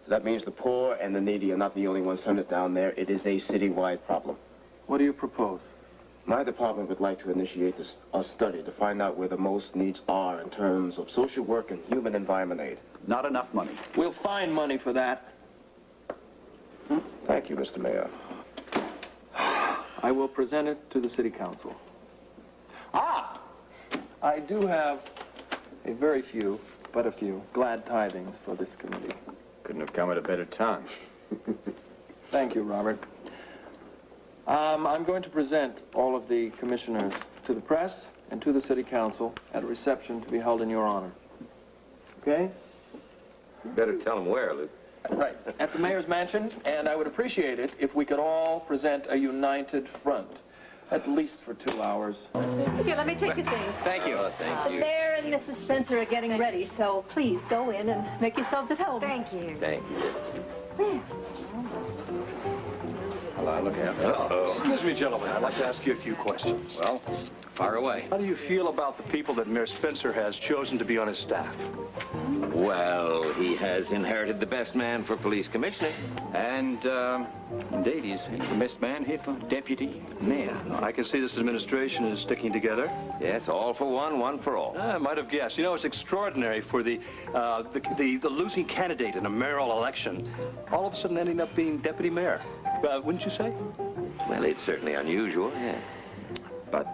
That means the poor and the needy are not the only ones hunted down there. It is a citywide problem. What do you propose? My department would like to initiate a study to find out where the most needs are in terms of social work and human environment aid. Not enough money. We'll find money for that. Thank you, Mr. Mayor. I will present it to the city council. I do have a very few, but a few, glad tidings for this committee. Couldn't have come at a better time. Thank you, Robert. I'm going to present all of the commissioners to the press and to the city council at a reception to be held in your honor. Okay? You better tell them where, Luke. Right, at the mayor's mansion, and I would appreciate it if we could all present a united front, at least for 2 hours. Here, let me take your things. Thank you. Thank you. Mayor and Mrs. Spencer are getting ready, so please go in and make yourselves at home. Thank you. Thank you. Hello, look out. Uh-oh. Excuse me, gentlemen. I'd like to ask you a few questions. Well, fire away. How do you feel about the people that Mayor Spencer has chosen to be on his staff? Well, he has inherited the best man for police commissioner. And, indeed, he's the best man here for deputy mayor. I can see this administration is sticking together. Yes, all for one, one for all. I might have guessed. You know, it's extraordinary for the losing candidate in a mayoral election all of a sudden ending up being deputy mayor. Wouldn't you say? Well, it's certainly unusual, yeah. But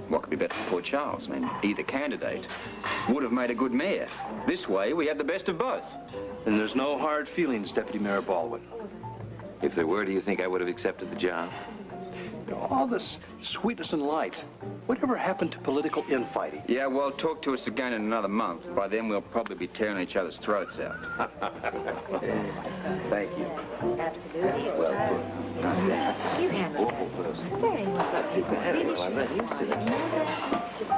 what could be better for poor Charles? I mean, either candidate would have made a good mayor. This way, we had the best of both. And there's no hard feelings, Deputy Mayor Baldwin. If there were, do you think I would have accepted the job? All this sweetness and light. Whatever happened to political infighting? Yeah, well, talk to us again in another month. By then, we'll probably be tearing each other's throats out. Thank you. Absolutely. Well put. You handle it. Very well. Well, I'm not used to this.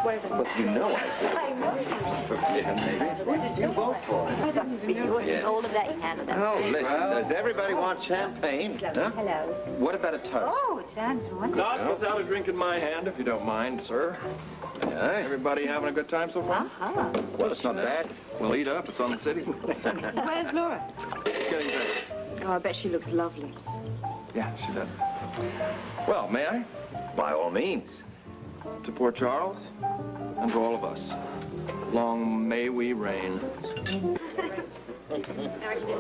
But you know I did. I know. Yeah, maybe. What did you vote for? Yeah. All of that you handled. Oh, listen, does everybody want champagne? Huh? Hello. What about a toast? Oh, it sounds wonderful. Not without a drink in my hand, if you don't mind, sir. Yeah. Everybody having a good time so far? Uh-huh. Well, it's not bad. We'll eat up. It's on the city. Where's Laura? Getting ready. Oh, I bet she looks lovely. Yeah, she does. Well, may I? By all means. To poor Charles, and to all of us. Long may we reign.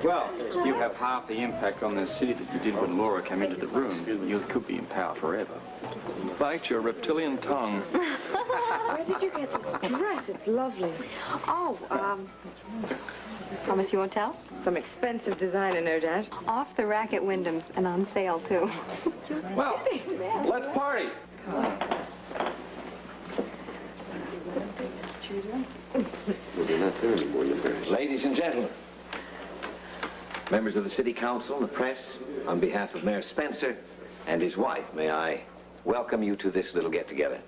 Well, you have half the impact on the city that you did when Laura came into the room. You could be in power forever. Bite your reptilian tongue. Where did you get this dress? It's lovely. Oh, Promise you won't tell? some expensive designer, no doubt. Off the rack at Wyndham's and on sale, too. Well, let's party. Ladies and gentlemen, members of the city council and the press, on behalf of Mayor Spencer and his wife, may I welcome you to this little get-together.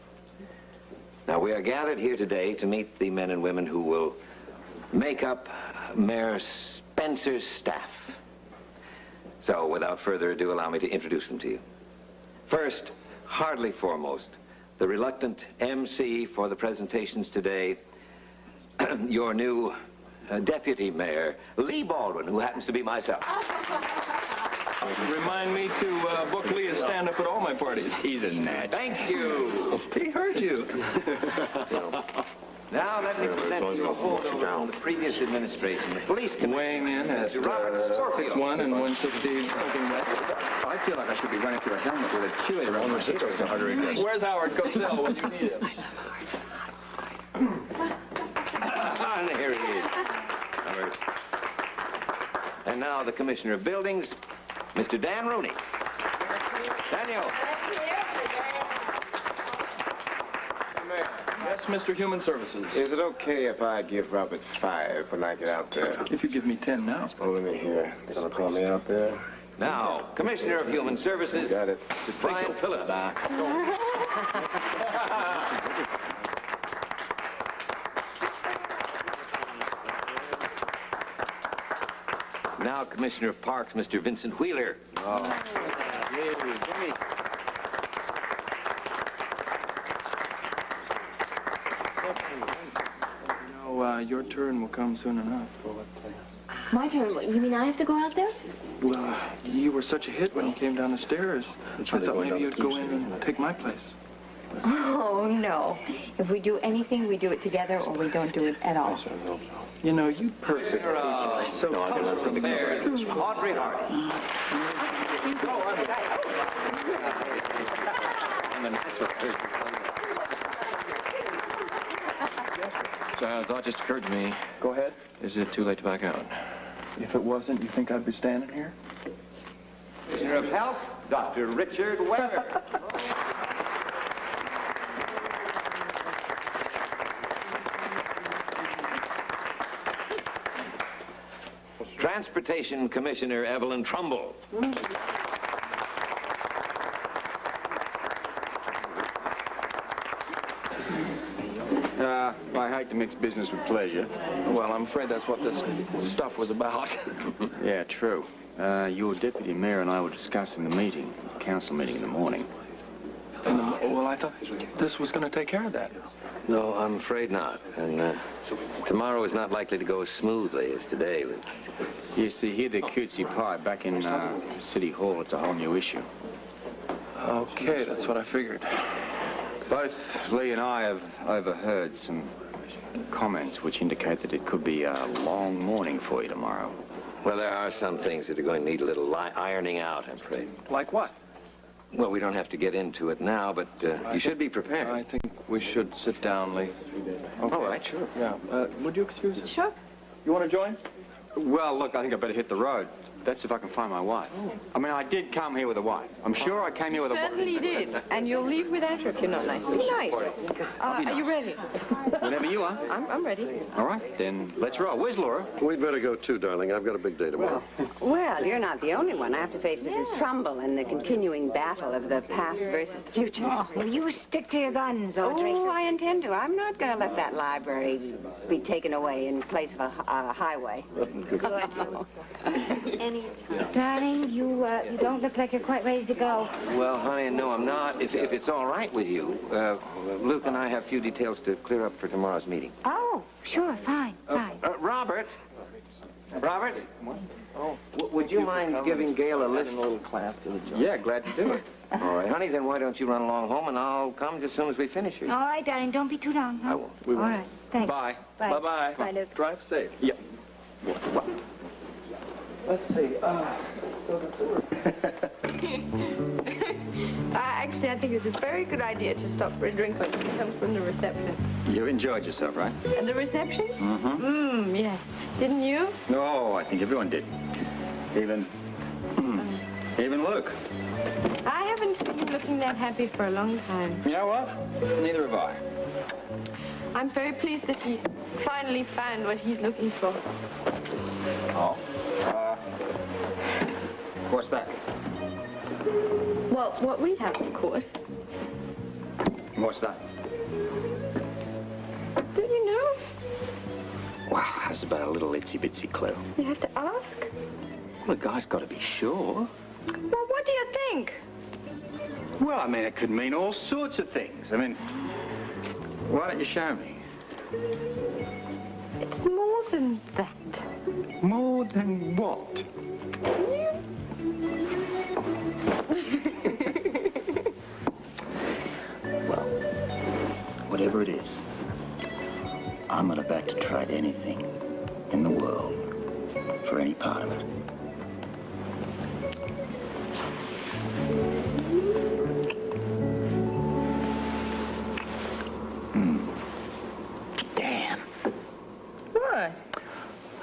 Now, we are gathered here today to meet the men and women who will make up Mayor Spencer's staff. So, without further ado, allow me to introduce them to you. First, hardly foremost, the reluctant MC for the presentations today, your new deputy mayor, Lee Baldwin, who happens to be myself. Remind me to book Lee to stand up at all my parties. He's a gnat. Thank you. He heard you. Now let me present you a holdover from the previous administration. The police commissioner. Weighing in at 6'1" and 160 something wet. I feel like I should be running through a helmet with a chili around my hips. Where's Howard Cosell when you need him? There he is. And now the Commissioner of Buildings, Mr. Dan Rooney. Daniel. Yes, Mr. Human Services. Is it okay if I give Robert 5 when I get out there? If you give me 10 now. Oh, let me hear. They gonna call me out there? Now, Commissioner of Human Services. Got it. Brian Phillips. Now, Commissioner of Parks, Mr. Vincent Wheeler. Oh. Jimmy. You know, your turn will come soon enough. My turn? You mean I have to go out there? Well, you were such a hit when you came down the stairs. I thought maybe you'd go in and take my place. Oh, no. If we do anything, we do it together or we don't do it at all. You know, you perfect. So prepared. Audrey Hardy. So a thought just occurred to me. Go ahead. Is it too late to back out? If it wasn't, you think I'd be standing here? Commissioner of Health, Dr. Richard Weber. Transportation Commissioner Evelyn Trumbull. I hate to mix business with pleasure. Well, I'm afraid that's what this stuff was about. Yeah, true. Your deputy mayor and I were discussing the meeting, council meeting in the morning. Well, I thought this was going to take care of that. No, I'm afraid not. And tomorrow is not likely to go as smoothly as today. You see, here the cutesy pie back in City Hall, it's a whole new issue. Okay, that's what I figured. Both Lee and I have overheard some comments which indicate that it could be a long morning for you tomorrow. Well, there are some things that are going to need a little ironing out, I'm afraid. Like what? Well, we don't have to get into it now, but you should be prepared. I think we should sit down, Lee. Okay. All right, sure. Yeah. Would you excuse us? Sure. You want to join? Well, look, I think I better hit the road. That's if I can find my wife. I mean, I did come here with a wife. I'm sure I came here with a wife. Certainly did. And you'll leave without her if you're not nice. Be nice. Are you ready? Whenever you are. I'm ready. All right, then let's roll. Where's Laura? We'd better go too, darling. I've got a big day tomorrow. Well, you're not the only one. I have to face Mrs. Trumbull and the continuing battle of the past versus the future. Oh, will you stick to your guns, Audrey? Oh, I intend to. I'm not going to let that library be taken away in place of a highway. Darling, you don't look like you're quite ready to go. Well, honey, no, I'm not. If it's all right with you, Luke and I have a few details to clear up for tomorrow's meeting. Oh, sure, fine, fine. Robert? Robert? Oh, would you mind giving Gail a lift? A little class to the job. Yeah, glad to do it. All right, honey, then why don't you run along home, and I'll come just as soon as we finish here. All right, darling, don't be too long. Huh? I won't. We won't. All right, thanks. Bye. Bye. Bye-bye. Bye, Luke. Drive safe. Yeah. What? Let's see. Actually, I think it's a very good idea to stop for a drink when he comes from the reception. You enjoyed yourself, right? At the reception? Mm-hmm. Yes. Didn't you? No, I think everyone did. Even Luke. I haven't seen him looking that happy for a long time. You know what? Neither have I. I'm very pleased that he finally found what he's looking for. Oh. What's that? Well, what we have, of course. What's that? Don't you know? Wow, that's about a little itsy-bitsy clue. You have to ask. Well, the guy's got to be sure. Well, what do you think? Well, I mean, it could mean all sorts of things. I mean, why don't you show me? It's more than that. More than what? Well, whatever it is, I'm not about to trade anything in the world for any part of it. Damn. What?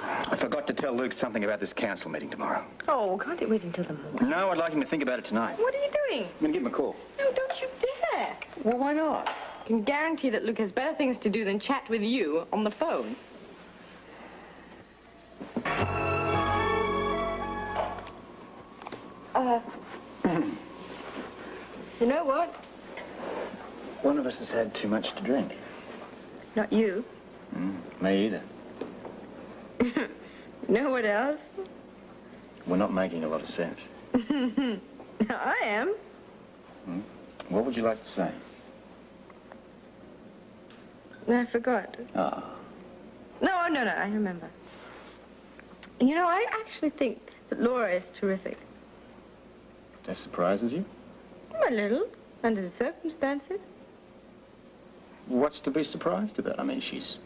I forgot to tell Luke something about this council meeting tomorrow. Oh, can't it wait until the morning? No, I'd like him to think about it tonight. What are you doing? I'm going to give him a call. No, don't you dare. Well, why not? I can guarantee that Luke has better things to do than chat with you on the phone. You know what? One of us has had too much to drink. Not you. Me either. You know what else? We're not making a lot of sense. I am. What would you like to say? I forgot. Oh. No, I remember. You know, I actually think that Laura is terrific. That surprises you? A little, under the circumstances. What's to be surprised about? I mean, she's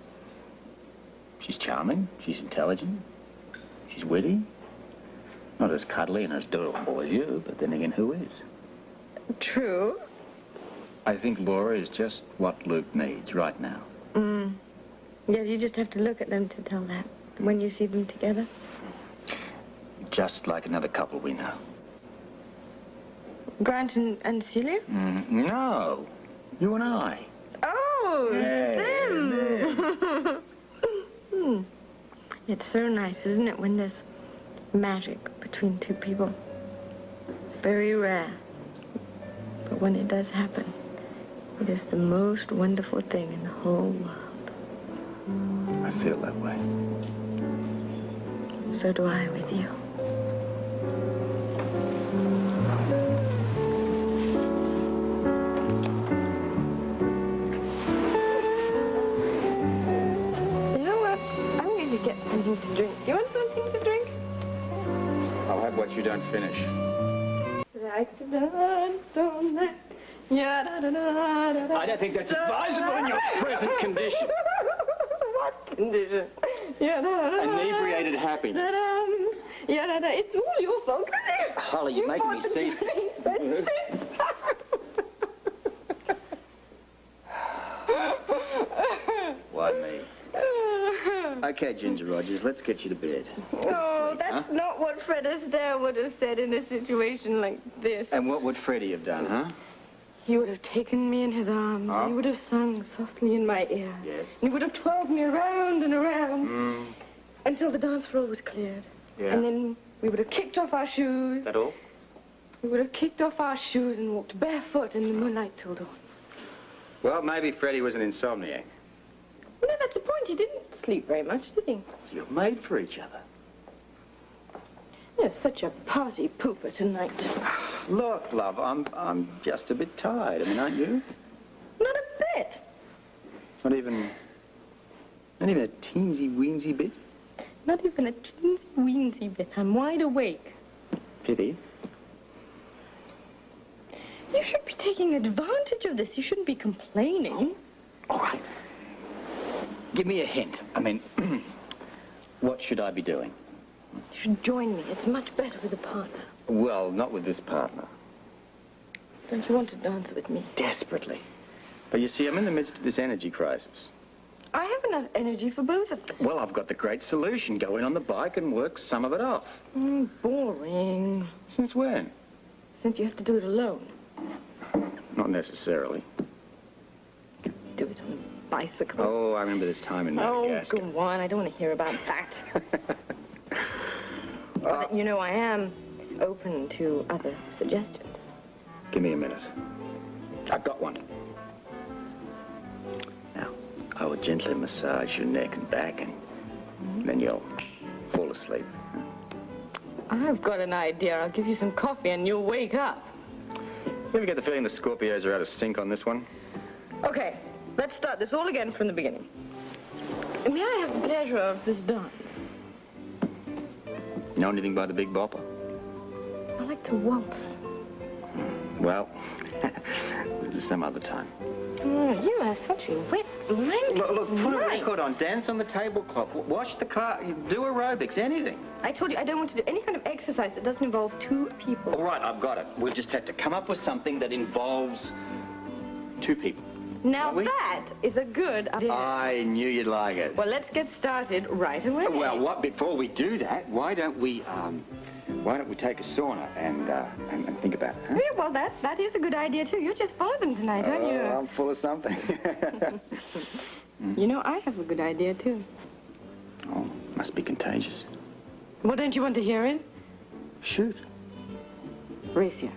charming, she's intelligent, she's witty. Not as cuddly and as adorable as you, but then again, who is? True. I think Laura is just what Luke needs right now. Yes, you just have to look at them to tell that when you see them together. Just like another couple we know. Grant and Celia? No, you and I. Oh, them. It's so nice, isn't it, when there's magic between two people. It's very rare. But when it does happen, it is the most wonderful thing in the whole world. I feel that way. So do I with you. You know what? I'm going to get something to drink. Do you want something to drink? I'll have what you don't finish. Like the dance on that. Yeah, da, da, da, da, da. I don't think that's advisable in your present condition. What condition? Yeah, da, da, da, Inebriated happiness. da, da, yeah, da, da. It's all your fault. Holly, you're making me seasick. Why me? Okay, Ginger Rogers, let's get you to bed. No, that's not what Fred Astaire would have said in a situation like this. And what would Freddie have done, huh? He would have taken me in his arms. Huh? He would have sung softly in my ear. Yes. He would have twirled me around and around until the dance floor was cleared. Yeah. And then we would have kicked off our shoes. That all? We would have kicked off our shoes and walked barefoot in the moonlight till dawn. Well, maybe Freddie was an insomniac. You know, that's the point. He didn't sleep very much, did he? You're made for each other. You're such a party pooper tonight. Look, love, I'm just a bit tired. I mean, aren't you? Not a bit. Not even a teensy-weensy bit? Not even a teensy-weensy bit. I'm wide awake. Pity. You should be taking advantage of this. You shouldn't be complaining. All right. Give me a hint. I mean, what should I be doing? You should join me. It's much better with a partner. Well, not with this partner. Don't you want to dance with me? Desperately. But you see, I'm in the midst of this energy crisis. I have enough energy for both of us. Well, I've got the great solution. Go in on the bike and work some of it off. Boring. Since when? Since you have to do it alone. Not necessarily. Do it on a bicycle. Oh, I remember this time in Madagascar. Oh, go on. I don't want to hear about that. But, you know, I am open to other suggestions. Give me a minute. I've got one. Now, I will gently massage your neck and back, and then you'll fall asleep. I've got an idea. I'll give you some coffee and you'll wake up. You ever get the feeling the Scorpios are out of sync on this one? Okay, let's start this all again from the beginning. May I have the pleasure of this dance? Know anything about the Big Bopper? I like to waltz. Well, some other time. Oh, you are such a wet blanket. Look, put a record on, dance on the tablecloth, wash the car, do aerobics, anything. I told you I don't want to do any kind of exercise that doesn't involve two people. All right, I've got it. We'll just have to come up with something that involves two people. Now that is a good idea. I knew you'd like it. Well, let's get started right away. Well, before we do that, why don't we take a sauna and think about it, huh? Yeah, well, that is a good idea, too. You're just full of them tonight, aren't you? I'm full of something. You know, I have a good idea, too. Oh, must be contagious. Well, don't you want to hear it? Shoot. Racia.